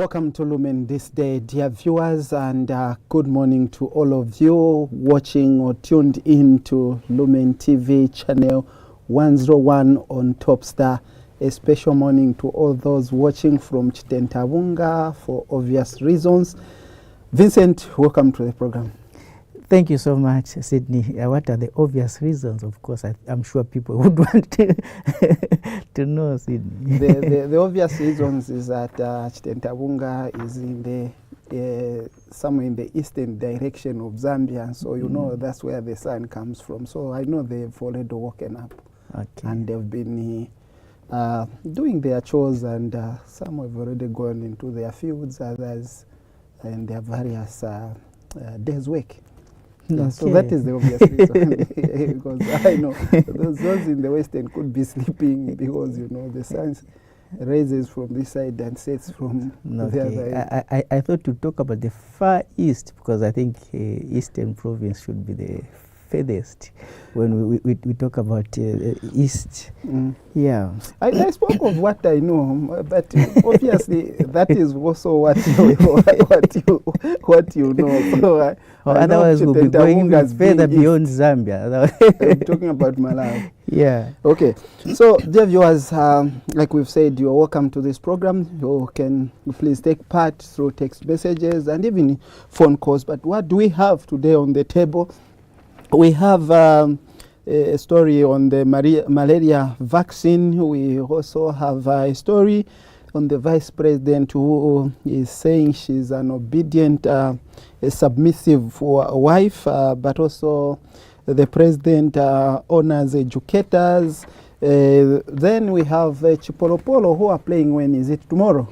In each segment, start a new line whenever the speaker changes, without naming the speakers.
Welcome to Lumen this day, dear viewers, and good morning to all of you watching or tuned in to Lumen TV channel 101 on Top Star. A special morning to all those watching from Chitentabunga for obvious reasons. Vincent, welcome to the program.
Thank you so much, Sydney. What are the obvious reasons? Of course, I'm sure people would want to know, Sydney.
The obvious reasons is that Chitentabunga is in the somewhere in the eastern direction of Zambia, and so you know that's where the sun comes from. So I know they've already woken up, and they've been doing their chores, and some have already gone into their fields, others in their various days' work. So that is the obvious reason, because I know those in the western could be sleeping because you know the sun rises from this side and sets from the other end.
I thought to talk about the far east, because I think eastern province should be the furthest when we talk about east. Yeah,
I spoke of what I know, but obviously that is also what you know. So
otherwise we'll be going even further beyond Zambia.
I'm talking about Malawi.
Yeah.
Okay. So, dear viewers, like we've said, you're welcome to this program. You can please take part through text messages and even phone calls. But what do we have today on the table? We have a story on the malaria vaccine. We also have a story on the vice president who is saying she's an obedient, submissive wife, but also the president honors educators. Then we have Chipolopolo who are playing when is it tomorrow?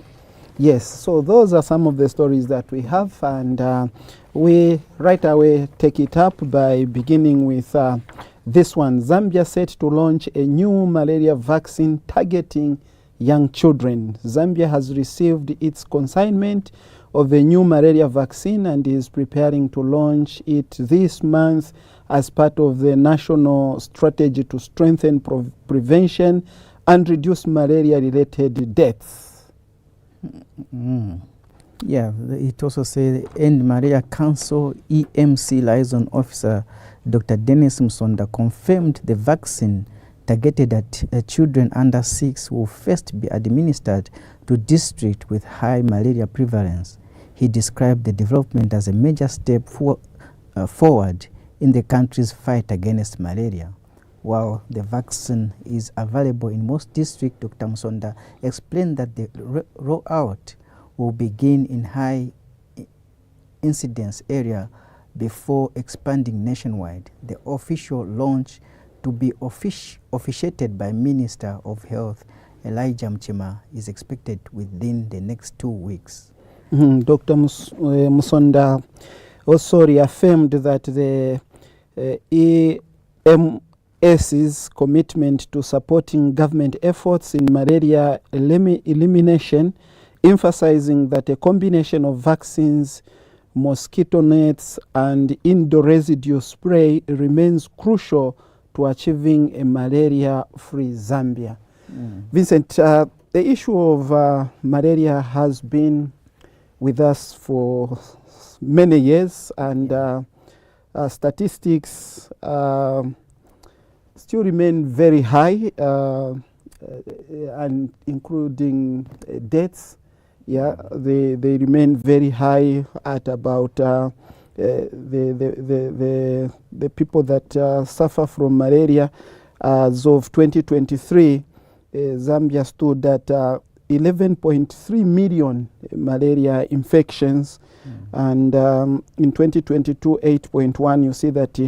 Yes, so those are some of the stories that we have, and we right away take it up by beginning with this one. Zambia set to launch a new malaria vaccine targeting young children. Zambia has received its consignment of a new malaria vaccine and is preparing to launch it this month as part of the national strategy to strengthen prevention and reduce malaria-related deaths.
Yeah, it also says End Malaria Council EMC liaison officer Dr. Dennis Msonda confirmed the vaccine targeted at children under 6 will first be administered to districts with high malaria prevalence. He described the development as a major step forward in the country's fight against malaria. While the vaccine is available in most districts, Dr. Msonda explained that the rollout will begin in high incidence area before expanding nationwide. The official launch to be officiated by Minister of Health Elijah Mchema is expected within the next 2 weeks.
Dr. Msonda also reaffirmed that the EMS's commitment to supporting government efforts in malaria elimination, emphasizing that a combination of vaccines, mosquito nets, and indoor residue spray remains crucial to achieving a malaria-free Zambia. Vincent, the issue of malaria has been with us for many years, and statistics still remain very high, and including deaths. Yeah, they remain very high at about the people that suffer from malaria. As of 2023, Zambia stood at 11.3 million malaria infections, and in 2022, 8.1. You see that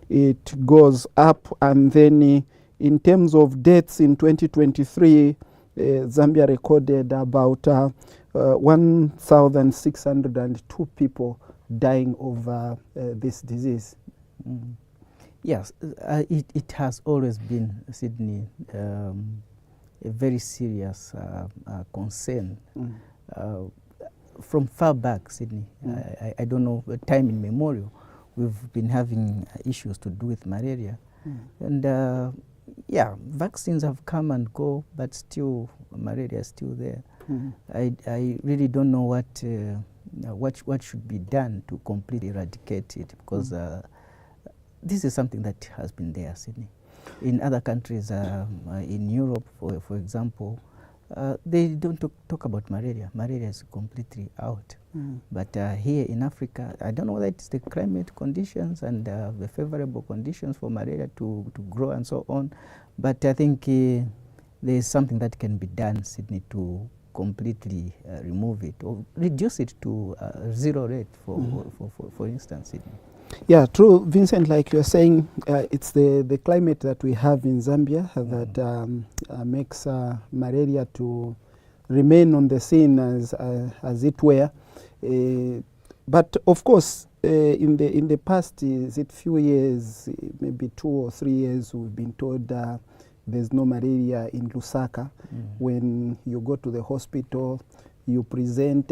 it goes up, and then in terms of deaths in 2023, Zambia recorded about 1,602 people dying of this disease.
Yes, it has always been, Sydney, a very serious concern. From far back, Sydney, I don't know, time immemorial, we've been having issues to do with malaria. And yeah, vaccines have come and go, but still malaria is still there. I really don't know what should be done to completely eradicate it, because this is something that has been there, Sydney. In other countries, in Europe, for example, they don't talk about malaria. Malaria is completely out. But here in Africa, I don't know whether it's the climate conditions and the favorable conditions for malaria to grow and so on. But I think there is something that can be done, Sydney, to completely remove it or reduce it to zero rate, for instance, Sydney.
Yeah, true, Vincent. Like you're saying, it's the climate that we have in Zambia that makes malaria to remain on the scene as it were. But of course, in the past, few years, maybe 2 or 3 years, we've been told there's no malaria in Lusaka. When you go to the hospital, you present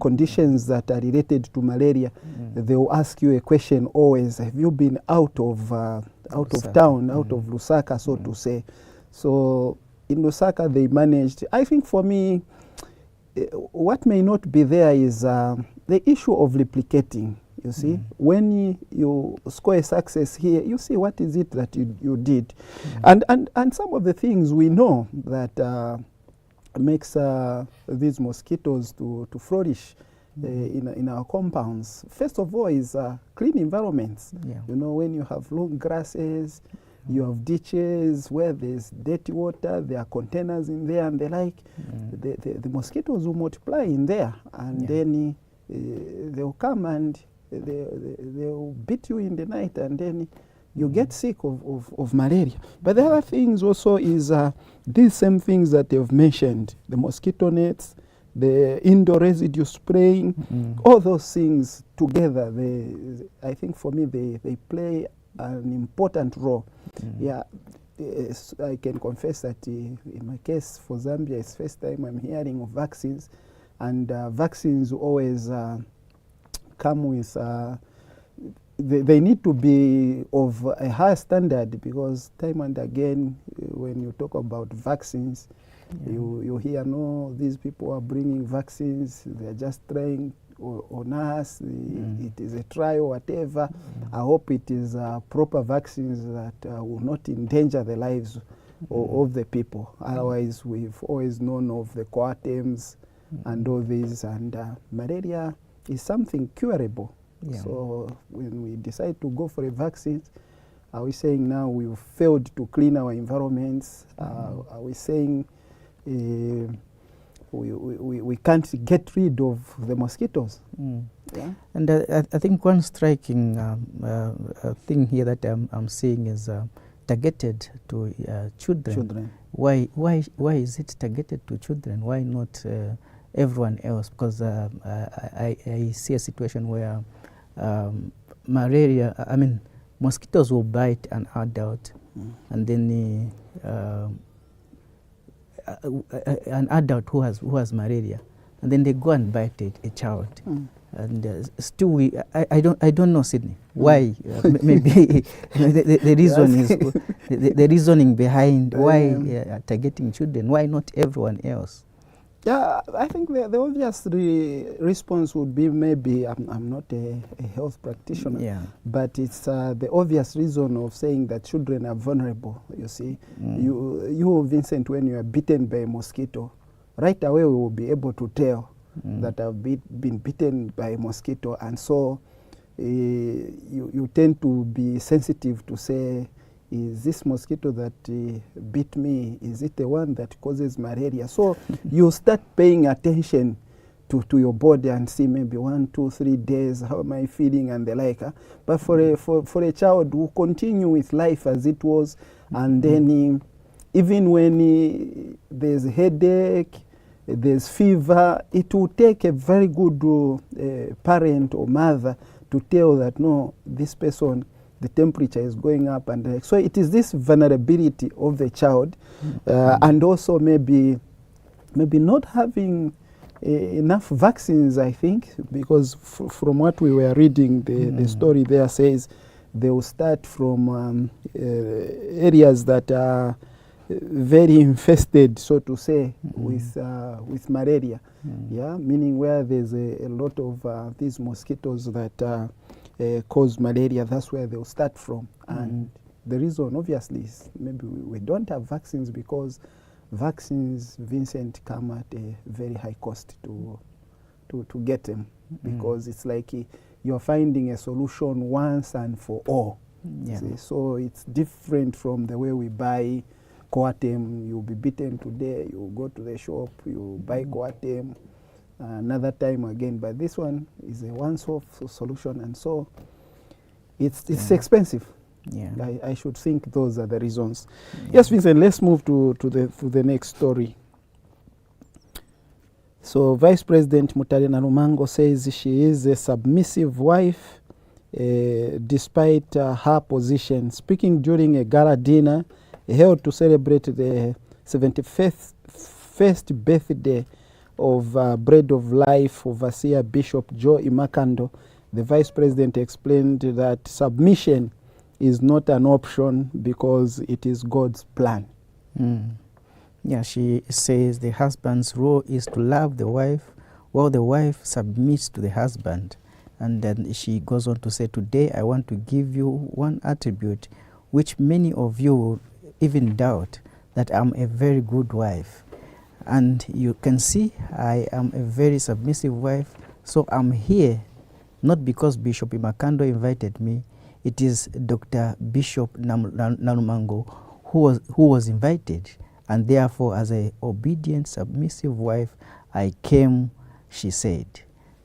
conditions that are related to malaria. They will ask you a question always: have you been out of town, out of Lusaka, so to say? So in Lusaka, they managed. I think for me, what may not be there is the issue of replicating. You see, when you score a success here, you see what is it that you did, and some of the things we know that makes these mosquitoes to flourish in our compounds. First of all is clean environments. You know, when you have long grasses, you have ditches where there's dirty water, there are containers in there and the like, the mosquitoes will multiply in there, and then they'll come and they'll beat you in the night, and then you get sick of malaria. But the other things also is these same things that they've mentioned: the mosquito nets, the indoor residue spraying, all those things together, I think for me they play an important role. Yeah, I can confess that in my case for Zambia, it's first time I'm hearing of vaccines, and vaccines always come with they need to be of a high standard, because time and again when you talk about vaccines, you hear, no, these people are bringing vaccines, they're just trying on us, it is a trial, whatever. I hope it is proper vaccines that will not endanger the lives of the people. Otherwise, we've always known of the coartems and all these, and malaria is something curable. So when we decide to go for a vaccine, are we saying now we've failed to clean our environments? Are we saying we can't get rid of the mosquitoes?
And I think one striking thing here that I'm seeing is targeted to children. Why is it targeted to children? Why not everyone else? Because I see a situation where mosquitoes will bite an adult, and then an adult who has malaria, and then they go and bite a child. And still, I don't know, Sydney, why. Maybe the reason is the reasoning behind why targeting children. Why not everyone else?
Yeah, I think the obvious response would be, maybe I'm not a health practitioner, but it's the obvious reason of saying that children are vulnerable. You see, you Vincent, when you are bitten by a mosquito, right away we will be able to tell that I've been bitten by a mosquito, and so you tend to be sensitive to say, is this mosquito that bit me, is it the one that causes malaria? So you start paying attention to your body and see, maybe 1, 2, 3 days, how am I feeling and the like. But for a child who continue with life as it was, and then even when there's headache, there's fever, it will take a very good parent or mother to tell that, no, this person, the temperature is going up, and so it is this vulnerability of the child, and also maybe not having enough vaccines, I think, because from what we were reading, the story there says they will start from areas that are very infested, so to say, with malaria. Yeah, meaning where there's a lot of these mosquitoes that cause malaria. That's where they'll start from. And the reason, obviously, is maybe we don't have vaccines because vaccines, Vincent, come at a very high cost to get them, because it's like you're finding a solution once and for all.
Yeah.
See? So it's different from the way we buy Coatem. You'll be bitten today, you go to the shop, you buy Coatem, another time again. But this one is a once-off solution, and so it's expensive.
Yeah.
I should think those are the reasons. Yes, Vincent, let's move to the next story. So Vice President Mutale Nalumango says she is a submissive wife despite her position. Speaking during a gala dinner held to celebrate the 75th birthday of Bread of Life overseer Bishop Joe Imakando, the Vice President explained that submission is not an option because it is God's plan.
Yeah, she says the husband's role is to love the wife while the wife submits to the husband. And then she goes on to say, today I want to give you one attribute which many of you will even doubt, that I'm a very good wife. And you can see I am a very submissive wife, so I'm here not because Bishop Imakando invited me. It is Dr. Bishop Nalumango who was invited, and therefore as an obedient, submissive wife, I came, she said.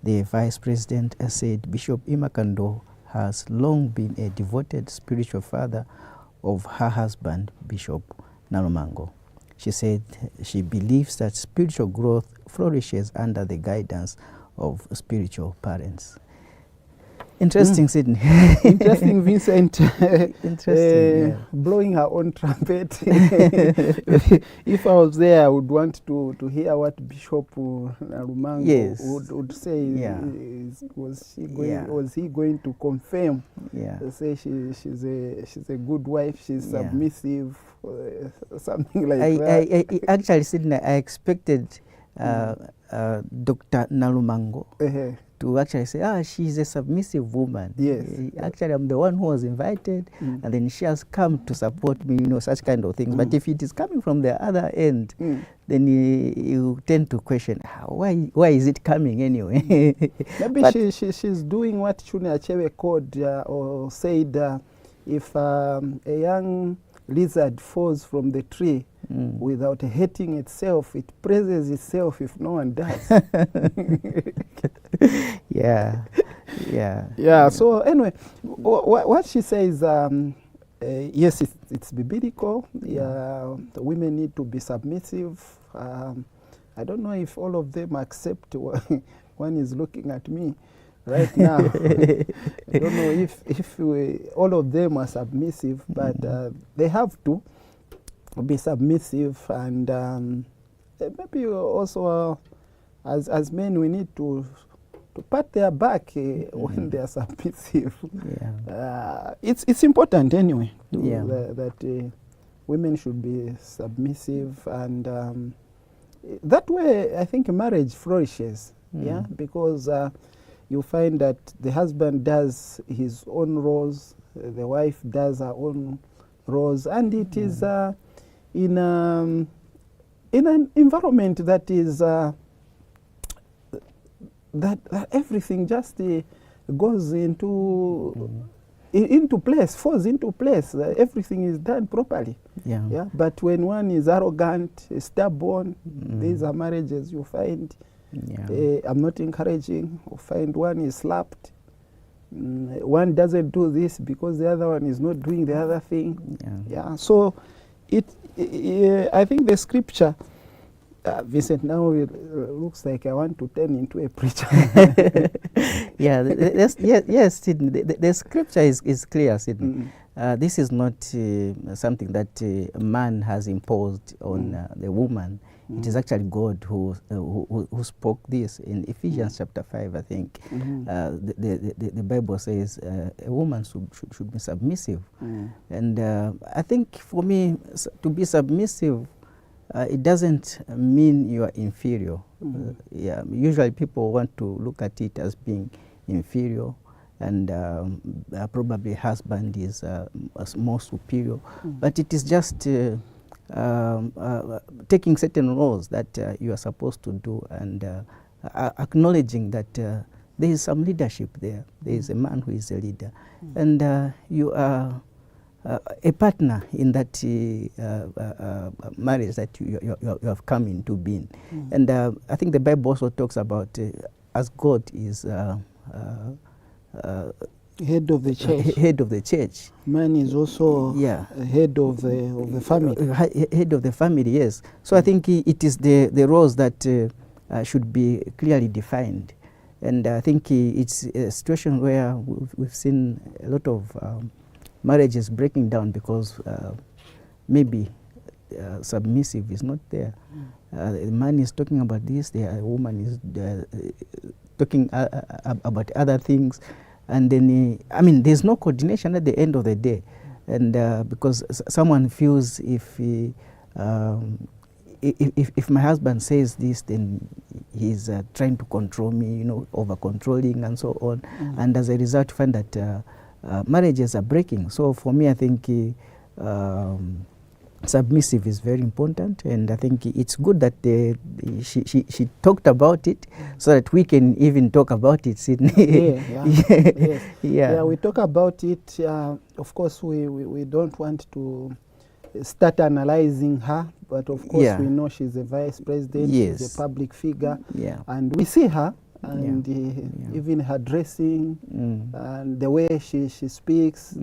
The Vice President said Bishop Imakando has long been a devoted spiritual father of her husband, Bishop Nalumango. She said she believes that spiritual growth flourishes under the guidance of spiritual parents. Interesting, Sydney.
Interesting, Vincent.
Interesting. Yeah.
Blowing her own trumpet. If I was there, I would want to hear what Bishop Nalumango would say.
Yeah.
Was he going to confirm?
Yeah.
Say she's a good wife. She's submissive, something like that.
I actually, Sydney, I expected Dr. Nalumango to actually say, she's a submissive woman.
Yes.
Actually, I'm the one who was invited, and then she has come to support me, such kind of things. But if it is coming from the other end, then you tend to question, why is it coming anyway?
Maybe she's doing what Chune Achewe called or said, if a young lizard falls from the tree without hating itself, it praises itself if no one does.
Yeah.
So anyway, what she says, yes, it's biblical. The women need to be submissive. I don't know if all of them accept. One is looking at me right now. I don't know if all of them are submissive, but they have to be submissive, and maybe also as men we need to pat their back when they are submissive. It's important anyway that women should be submissive, and that way I think marriage flourishes. Because you find that the husband does his own roles, the wife does her own roles, and it is in an environment that is that everything just goes into place, falls into place. Everything is done properly. But when one is arrogant, stubborn, these are marriages you find. I'm not encouraging. You find one is slapped. One doesn't do this because the other one is not doing the other thing. So I think the scripture, Vincent, now it looks like I want to turn into a preacher. Yes,
Sidney. The scripture is clear, Sidney. This is not something that a man has imposed on the woman. It is actually God who spoke this in Ephesians chapter 5, I think. The Bible says a woman should be submissive. And I think for me, to be submissive, it doesn't mean you are inferior. Yeah, usually people want to look at it as being inferior, and probably husband is more superior. But it is just taking certain roles that you are supposed to do, and acknowledging that there is some leadership there. There is a man who is a leader, and you are a partner in that marriage that you have come into being. And I think the Bible also talks about as God is
head of the church.
Head of the church.
Man is also head of the family.
Head of the family, yes. So I think it is the roles that should be clearly defined. And I think it's a situation where we've seen a lot of marriages breaking down because maybe submissive is not there. The man is talking about this, the woman is talking about other things. And then, I mean, there's no coordination at the end of the day. And because someone feels if my husband says this, then he's trying to control me, you know, over-controlling and so on. And as a result, find that marriages are breaking. So for me, I think submissive is very important, and I think it's good that she talked about it so that we can even talk about it, Sydney.
Yeah, we talk about it. Of course, we don't want to start analyzing her, but of course we know she's a vice president, she's a public figure, and we see her, and even her dressing and the way she speaks,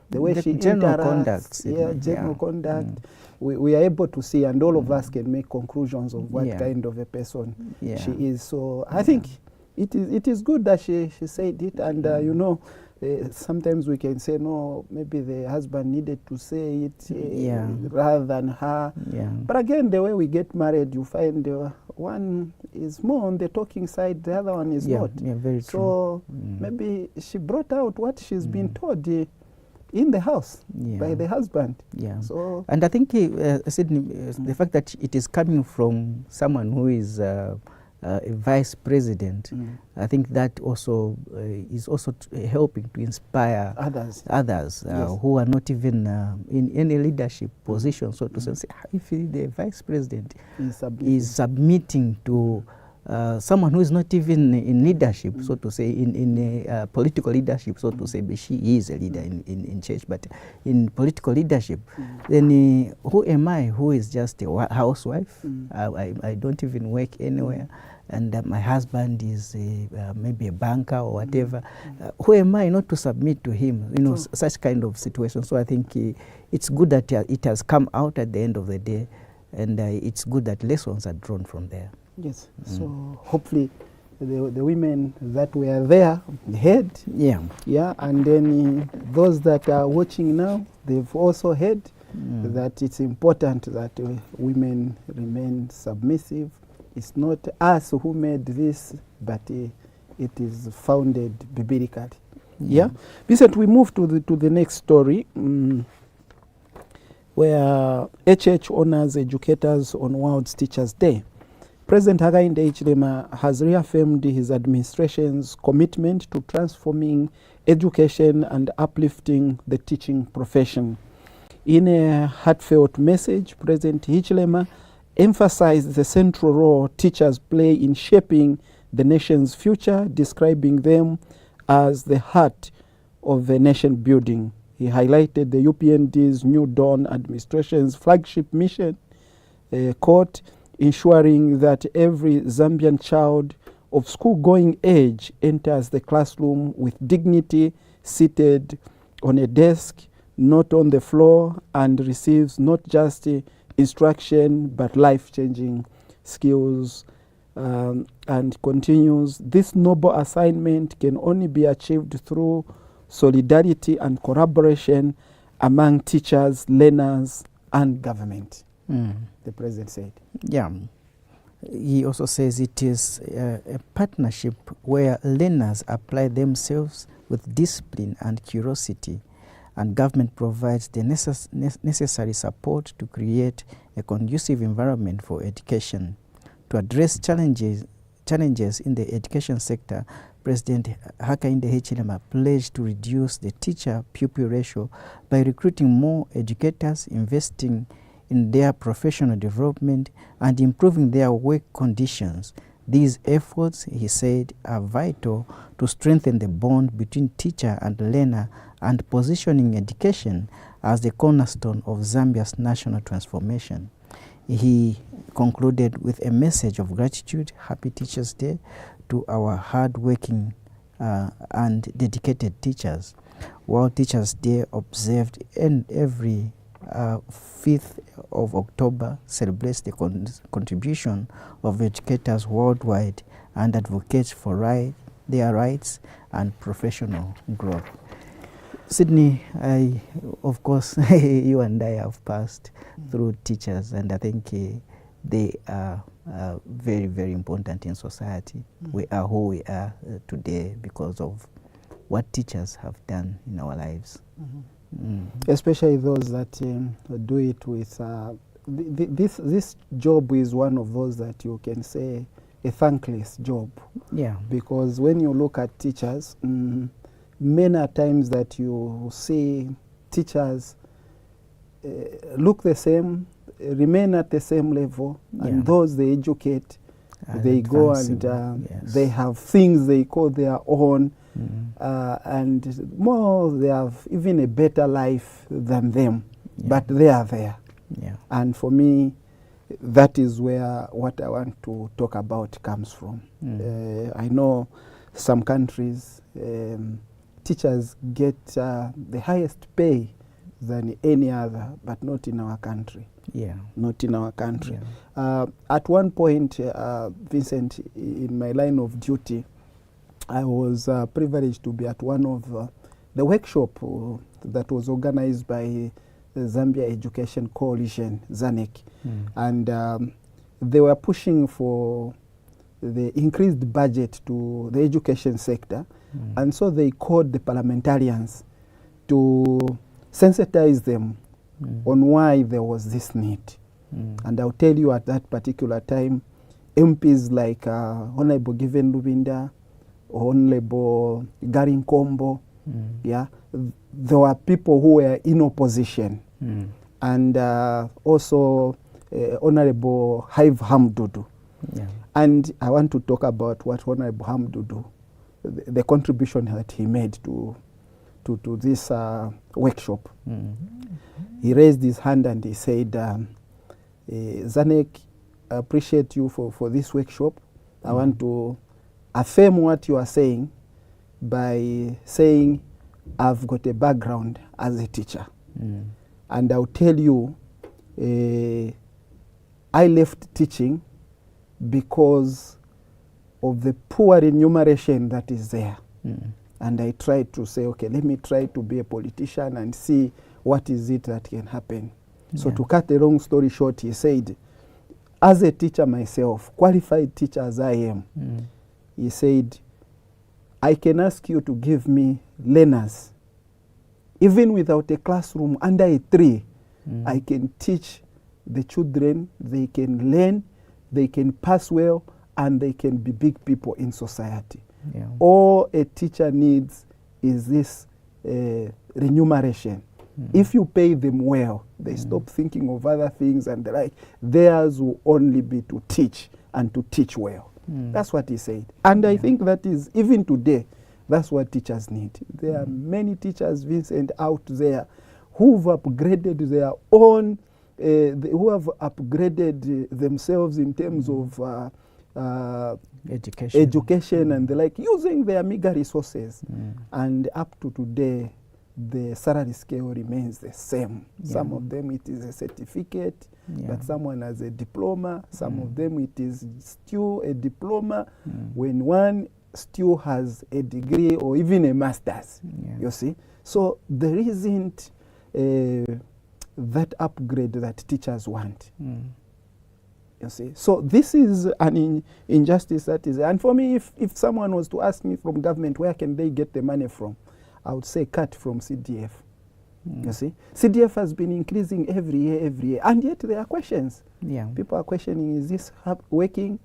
the way she interacts, general conduct, we are able to see, and all of us can make conclusions of what kind of a person she is. So I think it is good that she said it, and you know, sometimes we can say, no, maybe the husband needed to say it rather than her. But again, the way we get married, you find one is more on the talking side, the other one is not.
Very true.
So maybe she brought out what she's been told in the house by the husband. So, and
I think Sydney, the fact that it is coming from someone who is a vice president, I think that also is also helping to inspire others who are not even in any leadership position, so to say, if the vice president is submitting to someone who is not even in leadership, so to say, in political leadership, so to say, but she is a leader in church, but in political leadership, then who am I, who is just a housewife? I don't even work anywhere, and my husband is maybe a banker or whatever. Who am I not to submit to him? You know, such kind of situation. So I think it's good that it has come out at the end of the day, and it's good that lessons are drawn from there.
Yes, so hopefully the women that were there heard, and then those that are watching now, they've also heard that it's important that women remain submissive. It's not us who made this, but it is founded biblically. Vincent, we move to the next story, where HH honors educators on World Teachers' Day. President Hakainde Hichilema has reaffirmed his administration's commitment to transforming education and uplifting the teaching profession. In a heartfelt message, President Hichilema emphasized the central role teachers play in shaping the nation's future, describing them as the heart of the nation building. He highlighted the UPND's New Dawn administration's flagship mission, quote, ensuring that every Zambian child of school-going age enters the classroom with dignity, seated on a desk, not on the floor, and receives not just instruction but life-changing skills. And continues, this noble assignment can only be achieved through solidarity and collaboration among teachers, learners, and government. the president said.
Yeah. He also says it is a partnership where learners apply themselves with discipline and curiosity, and government provides the necessary support to create a conducive environment for education. To address challenges in the education sector, President Hakainde Hichilema pledged to reduce the teacher-pupil ratio by recruiting more educators, investing in their professional development, and improving their work conditions. These efforts, he said, are vital to strengthen the bond between teacher and learner and positioning education as the cornerstone of Zambia's national transformation. He concluded with a message of gratitude, Happy Teachers' Day, to our hard-working and dedicated teachers. World Teachers' Day, observed in every 5th of October, celebrates the contribution of educators worldwide and advocates for their rights and professional growth. Sydney, of course, you and I have passed through teachers, and I think they are very, very important in society. We are who we are today because of what teachers have done in our lives.
Especially those that do it with this job is one of those that you can say a thankless job.
Yeah.
Because when you look at teachers, many times that you see teachers look the same, remain at the same level, and those they educate, they go and they have things they call their own. And more, they have even a better life than them, but they are there. And for me, that is where what I want to talk about comes from. I know some countries, teachers get the highest pay than any other, but not in our country. Not in our country. At one point, Vincent, in my line of duty, I was privileged to be at one of the workshop that was organized by the Zambia Education Coalition, ZANEC. And they were pushing for the increased budget to the education sector. And so they called the parliamentarians to sensitize them on why there was this need. And I'll tell you, at that particular time, MPs like Honorable Given Lubinda, Honorable Garin Kombo, there were people who were in opposition. And also Honorable Hive Hamdudu. And I want to talk about what Honorable Hamdudu, the contribution that he made to this workshop. He raised his hand and he said, ZANEC, I appreciate you for this workshop. I want to affirm what you are saying by saying I've got a background as a teacher. And I'll tell you, I left teaching because of the poor remuneration that is there. And I tried to say, okay, let me try to be a politician and see what is it that can happen. So to cut the long story short, he said, as a teacher myself, qualified teacher as I am, he said, I can ask you to give me learners. Even without a classroom under a tree, I can teach the children, they can learn, they can pass well, and they can be big people in society. All a teacher needs is this remuneration. If you pay them well, they stop thinking of other things and the like. Theirs will only be to teach and to teach well. That's what he said. And I think that is, even today, that's what teachers need. There are many teachers, Vincent, out there who've upgraded their own, who have upgraded themselves in terms of education and the like, using their meager resources. And up to today, the salary scale remains the same. Some of them it is a certificate, but someone has a diploma. Some of them it is still a diploma, when one still has a degree or even a master's, you see. So there isn't that upgrade that teachers want. You see, so this is an injustice that is, and for me, if someone was to ask me from government, where can they get the money from, I would say cut from CDF. You see, CDF has been increasing every year, and yet there are questions.
Yeah.
People are questioning, is this working?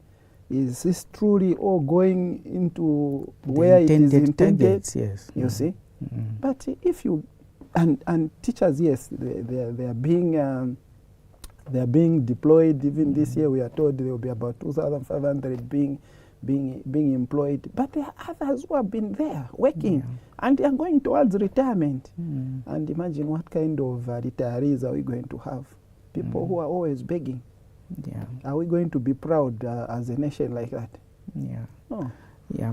Is this truly all going into where it is intended?
Targets, yes.
You see, but if you and teachers, yes, they are being deployed. Even this year, we are told there will be about 2,500 being employed. But there are others who have been there working, and they are going towards retirement. And imagine what kind of retirees are we going to have? People who are always begging.
Yeah.
Are we going to be proud as a nation like that?
Yeah.
No.
Yeah.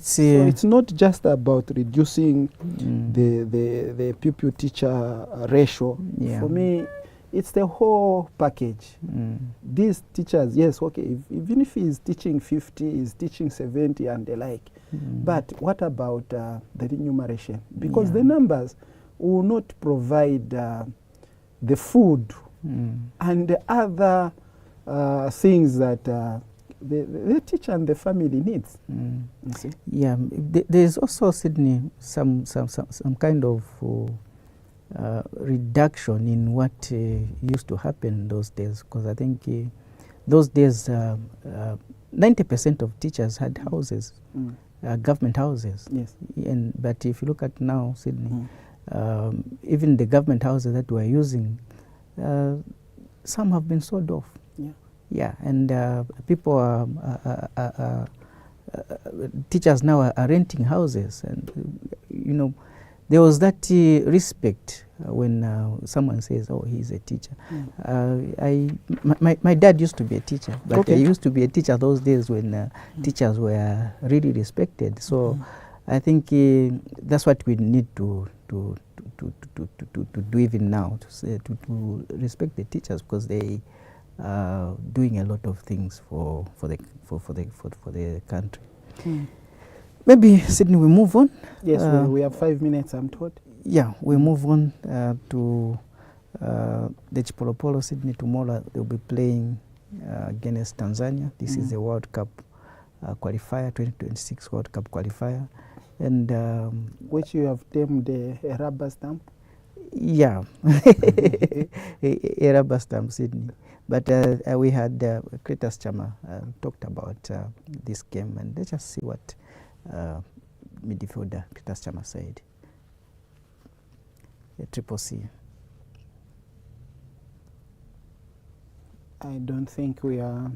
So it's not just about reducing the pupil teacher ratio.
Yeah.
For me, it's the whole package. These teachers, yes, okay, even if he's teaching 50, he's teaching 70 and the like. But what about the remuneration? Because the numbers will not provide the food and the other things that the teacher and the family needs. You see?
Yeah, there's also, Sydney, some kind of reduction in what used to happen those days, because I think those days 90% of teachers had houses, government houses.
Yes.
But if you look at now, Sydney, even the government houses that we're using, some have been sold off. Yeah, and people teachers now are renting houses, and you know, there was that respect when someone says, "Oh, he's a teacher." My dad used to be a teacher, but I used to be a teacher those days when teachers were really respected. So I think that's what we need to do even now, to respect the teachers, because they doing a lot of things for the country. Maybe, Sydney, we move on.
Yes, we have 5 minutes, I'm told.
Yeah, we move on to the Chipolopolo. Sydney, tomorrow they'll be playing against Tanzania. This is the World Cup qualifier, 2026 World Cup qualifier, and
which you have termed a rubber stamp.
Yeah, a rubber stamp, Sydney. But we had Cletus Chama talked about this game, and let's just see what midfielder Cletus Chama said. Triple C.
I don't think we are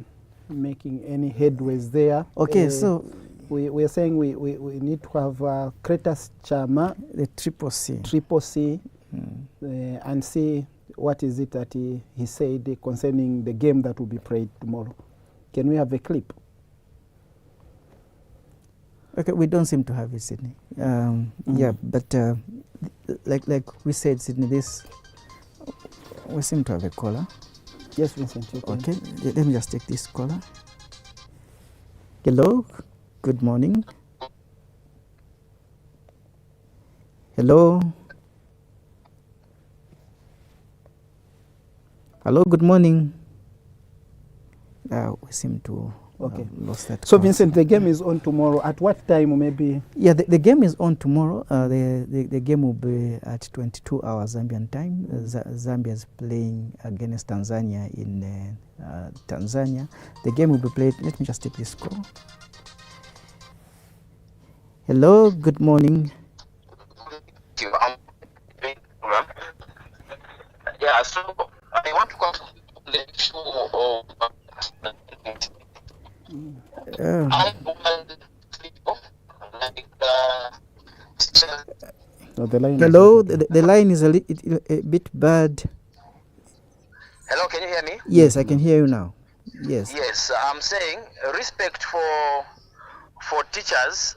making any headways there.
Okay, so
we are saying we need to have Cletus Chama,
the Triple C.
Triple C, and see what is it that he said concerning the game that will be played tomorrow. Can we have a clip?
Okay, we don't seem to have it, Sydney. Yeah, but like we said, Sydney, we seem to have a caller.
Yes, Vincent.
Okay, let me just take this caller. Hello, good morning. Hello. Hello, good morning. We seem to lost that.
So, Vincent, the game is on tomorrow. At what time, maybe?
Yeah, the game is on tomorrow. The game will be at 22 hours Zambian time. Zambia is playing against Tanzania in Tanzania. The game will be played. Let me just take this call. Hello, good morning.
Yeah, so I want to come to the issue of
hello, the line is a bit bad.
Hello, can you hear me?
Yes, I can hear you now. Yes.
Yes, I'm saying respect for teachers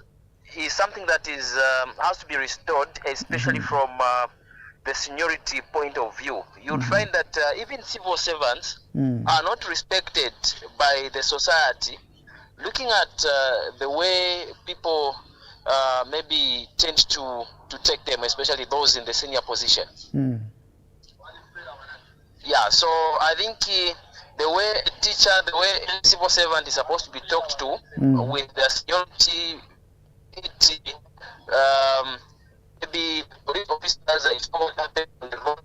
is something that is has to be restored, especially from the seniority point of view. You'll find that even civil servants are not respected by the society. Looking at the way people maybe tend to take them, especially those in the senior position. Yeah, so I think the way a teacher, the way a civil servant is supposed to be talked to with the seniority, maybe police officers and so on.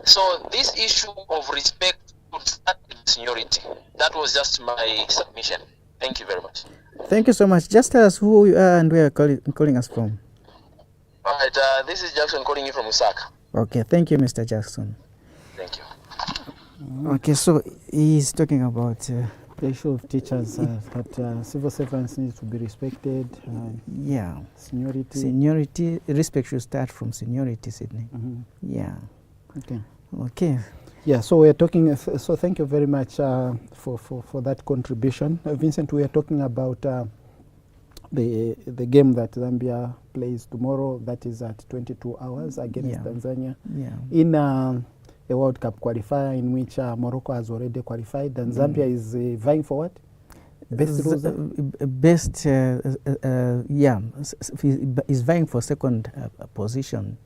So this issue of respect would start with seniority. That was just my submission. Thank you very much.
Thank you so much. Just tell us who you are and where you're calling us from.
All right, this is Jackson calling you from Osaka.
Okay, thank you, Mr. Jackson.
Thank you.
Okay, so he's talking about
the issue of teachers, that civil servants need to be respected.
Yeah.
Seniority.
Seniority, respect should start from seniority, Sydney. Yeah.
Okay.
Okay.
Yeah, so we're talking, so thank you very much for that contribution. Vincent, we are talking about the game that Zambia plays tomorrow, that is at 22 hours against Tanzania.
Yeah.
In a World Cup qualifier in which Morocco has already qualified, and Zambia is vying for what? Best loser?
Best, is vying for second position,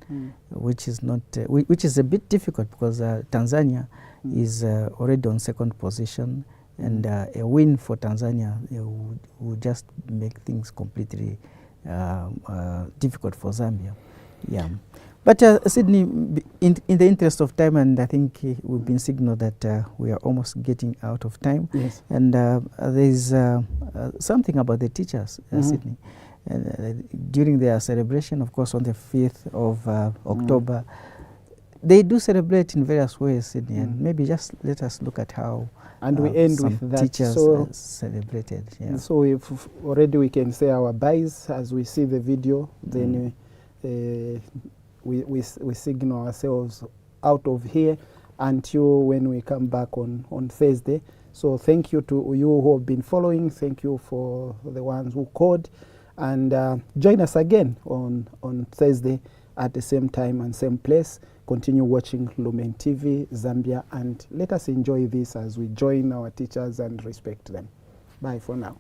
which is not, which is a bit difficult because Tanzania is already on second position, and a win for Tanzania would just make things completely difficult for Zambia. Yeah. But Sydney, in the interest of time, and I think we've been signaled that we are almost getting out of time.
Yes.
And there's something about the teachers, Sydney. During their celebration, of course, on the 5th of October, they do celebrate in various ways, Sydney. And maybe just let us look at how
and we end
some
with that.
teachers
so
celebrated. Yeah.
So if already we can say our byes as we see the video, then we signal ourselves out of here until when we come back on Thursday. So thank you to you who have been following. Thank you for the ones who called. And join us again on Thursday at the same time and same place. Continue watching Lumen TV, Zambia, and let us enjoy this as we join our teachers and respect them. Bye for now.